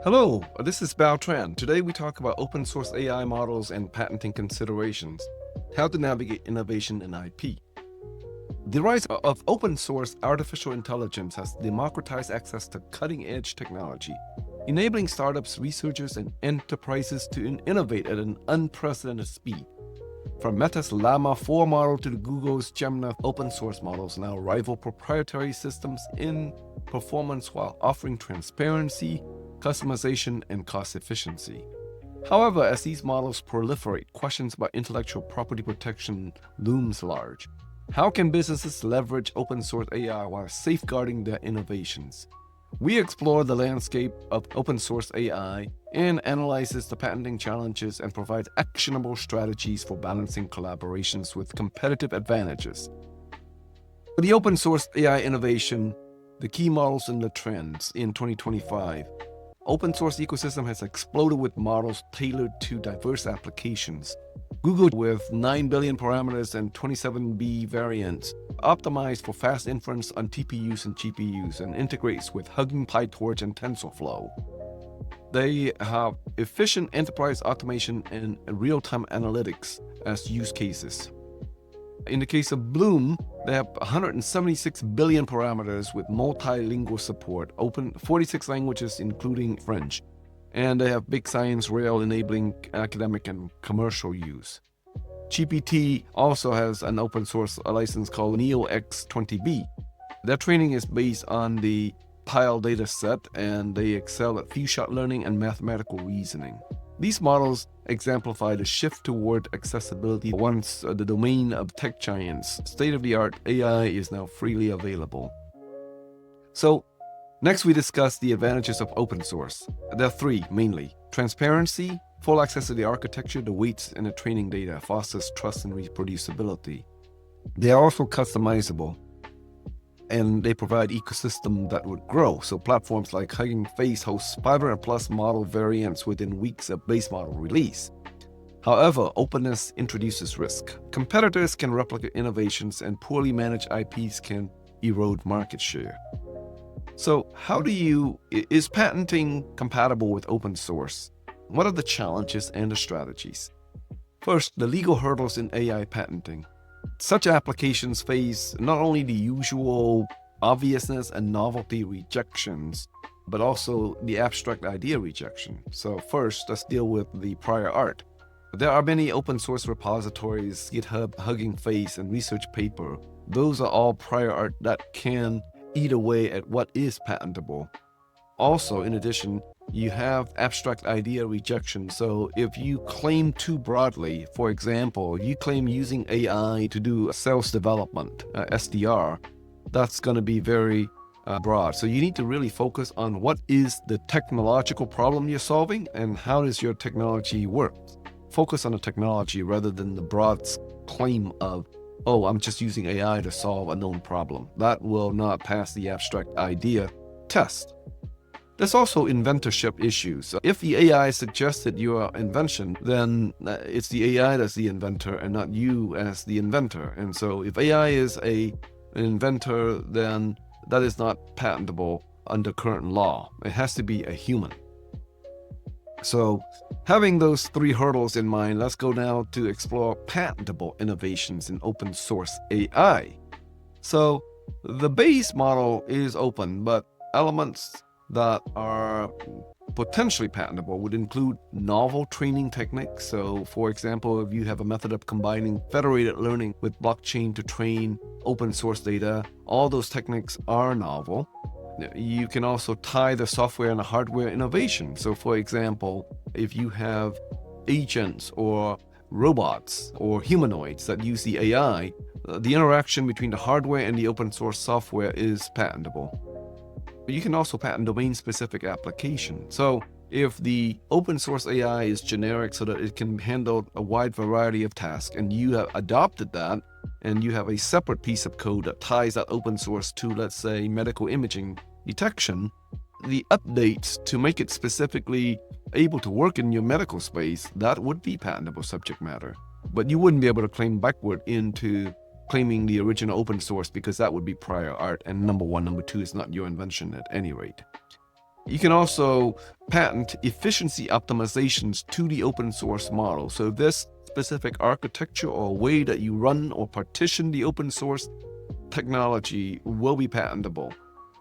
Hello, this is Bao Tran. Today we talk about open source AI models and patenting considerations, how to navigate innovation in IP. The rise of open source artificial intelligence has democratized access to cutting edge technology, enabling startups, researchers, and enterprises to innovate at an unprecedented speed. From Meta's Llama 4 model to Google's Gemini, open source models now rival proprietary systems in performance while offering transparency, customization, and cost efficiency. However, as these models proliferate, questions about intellectual property protection looms large. How can businesses leverage open source AI while safeguarding their innovations? We explore the landscape of open source AI and analyzes the patenting challenges and provides actionable strategies for balancing collaborations with competitive advantages. For the open source AI innovation, the key models and the trends in 2025. Open source ecosystem has exploded with models tailored to diverse applications. Google, with 9 billion parameters and 27B variants, optimized for fast inference on TPUs and GPUs and integrates with Hugging PyTorch and TensorFlow. They have efficient enterprise automation and real-time analytics as use cases. In the case of Bloom, they have 176 billion parameters with multilingual support, open 46 languages including French, and they have Big Science Rail enabling academic and commercial use. GPT also has an open source license called NeoX20B. Their training is based on the tile data set, and they excel at few-shot learning and mathematical reasoning. These models exemplify the shift toward accessibility once the domain of tech giants. State-of-the-art AI is now freely available. So, next we discuss the advantages of open source. There are three, mainly. Transparency, full access to the architecture, the weights, and the training data fosters trust and reproducibility. They are also customizable, and they provide ecosystem that would grow. So platforms like Hugging Face host 500 plus model variants within weeks of base model release. However, openness introduces risk. Competitors can replicate innovations, and poorly managed IPs can erode market share. So is patenting compatible with open source? What are the challenges and the strategies? First, the legal hurdles in AI patenting. Such applications face not only the usual obviousness and novelty rejections, but also the abstract idea rejection. So first, let's deal with the prior art. There are many open source repositories, GitHub, Hugging Face, and research paper. Those are all prior art that can eat away at what is patentable. Also, in addition, you have abstract idea rejection. So if you claim too broadly, for example, you claim using AI to do sales development, SDR, that's going to be very broad. So you need to really focus on what is the technological problem you're solving and how does your technology work. Focus on the technology rather than the broad claim of, oh, I'm just using AI to solve a known problem. That will not pass the abstract idea test. There's also inventorship issues. If the AI suggested your invention, then it's the AI that's the inventor and not you as the inventor. And so if AI is an inventor, then that is not patentable under current law. It has to be a human. So having those three hurdles in mind, let's go now to explore patentable innovations in open source AI. So the base model is open, but elements that are potentially patentable would include novel training techniques. So for example, if you have a method of combining federated learning with blockchain to train open source data, all those techniques are novel. You can also tie the software and the hardware innovation. So for example, if you have agents or robots or humanoids that use the AI, the interaction between the hardware and the open source software is patentable. You can also patent domain-specific application. So if the open source AI is generic so that it can handle a wide variety of tasks, and you have adopted that, and you have a separate piece of code that ties that open source to, let's say, medical imaging detection, the updates to make it specifically able to work in your medical space, that would be patentable subject matter. But you wouldn't be able to claim backward into claiming the original open source because that would be prior art, and number one. Number two is not your invention at any rate. You can also patent efficiency optimizations to the open source model. So this specific architecture or way that you run or partition the open source technology will be patentable.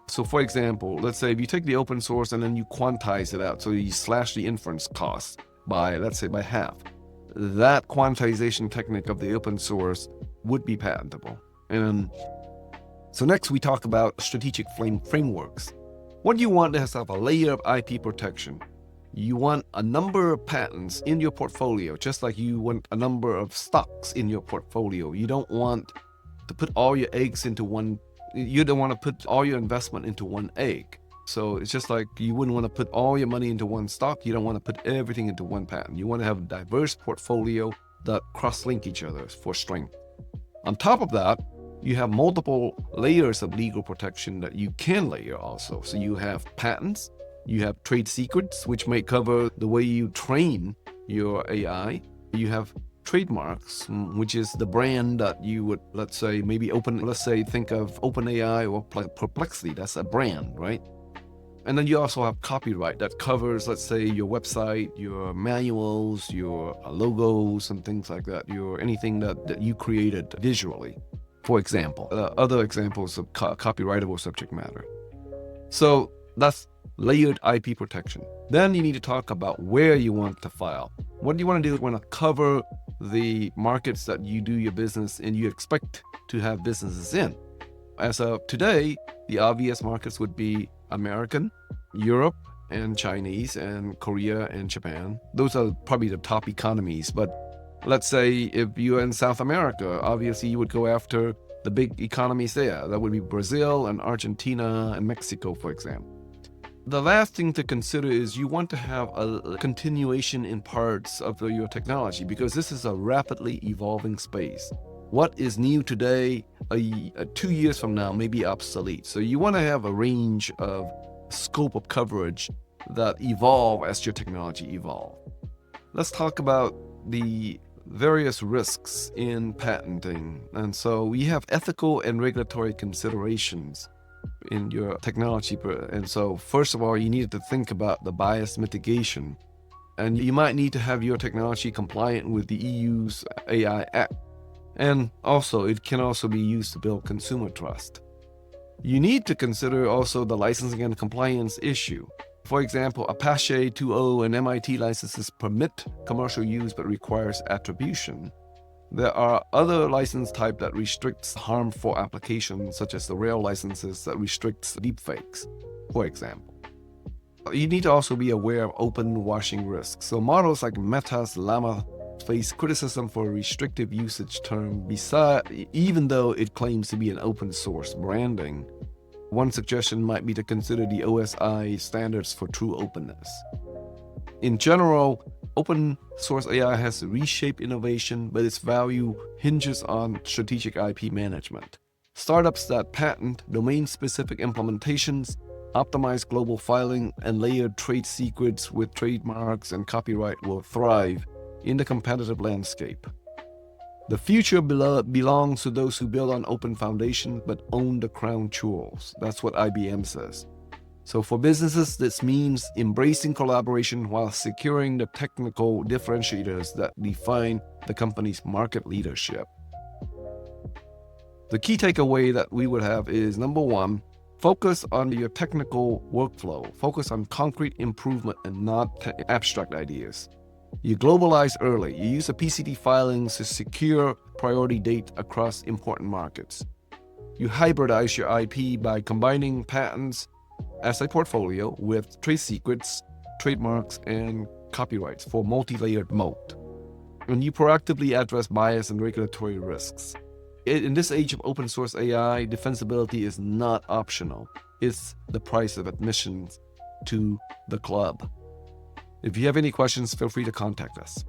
So for example, let's say if you take the open source and then you quantize it out, so you slash the inference costs by, let's say, by half, that quantization technique of the open source would be patentable. And so next we talk about strategic frameworks. What you want is to have a layer of IP protection. You want a number of patents in your portfolio, just like you want a number of stocks in your portfolio. You don't want to put all your eggs into one, you don't want to put all your investment into one egg. So it's just like you wouldn't want to put all your money into one stock. You don't want to put everything into one patent. You want to have a diverse portfolio that cross-link each other for strength. On top of that, you have multiple layers of legal protection that you can layer also. So you have patents, you have trade secrets, which may cover the way you train your AI. You have trademarks, which is the brand that you would, let's say, think of OpenAI or Perplexity, that's a brand, right? And then you also have copyright that covers, let's say, your website, your manuals, your logos and things like that, anything that you created visually, for example. Other examples of copyrightable subject matter. So that's layered IP protection. Then you need to talk about where you want to file. What do you want to do? You want to cover the markets that you do your business and you expect to have businesses in. As of today, the obvious markets would be American, Europe, and Chinese, and Korea and Japan. Those are probably the top economies. But let's say if you're in South America, obviously you would go after the big economies there. That would be Brazil and Argentina and Mexico, for example. The last thing to consider is you want to have a continuation in parts of your technology, because this is a rapidly evolving space. What is new today, 2 years from now, may be obsolete. So you want to have a range of scope of coverage that evolve as your technology evolves. Let's talk about the various risks in patenting. And so we have ethical and regulatory considerations in your technology. And so first of all, you need to think about the bias mitigation. And you might need to have your technology compliant with the EU's AI Act. And also, it can also be used to build consumer trust. You need to consider also the licensing and compliance issue. For example, Apache 2.0 and MIT licenses permit commercial use but requires attribution. There are other license types that restricts harmful applications, such as the rail licenses that restricts deepfakes, for example. You need to also be aware of open washing risks. So models like Meta's Llama face criticism for a restrictive usage term, even though it claims to be an open source branding. One suggestion might be to consider the OSI standards for true openness. In general, open source AI has reshaped innovation, but its value hinges on strategic IP management. Startups that patent domain-specific implementations, optimize global filing, and layer trade secrets with trademarks and copyright will thrive in the competitive landscape. The future belongs to those who build on open foundation but own the crown jewels. That's what IBM says. So for businesses, this means embracing collaboration while securing the technical differentiators that define the company's market leadership. The key takeaway that we would have is, number one, focus on your technical workflow. Focus on concrete improvement and not abstract ideas. You globalize early. You use the PCT filings to secure priority date across important markets. You hybridize your IP by combining patents as a portfolio with trade secrets, trademarks, and copyrights for multi-layered moat. And you proactively address bias and regulatory risks. In this age of open source AI, defensibility is not optional. It's the price of admission to the club. If you have any questions, feel free to contact us.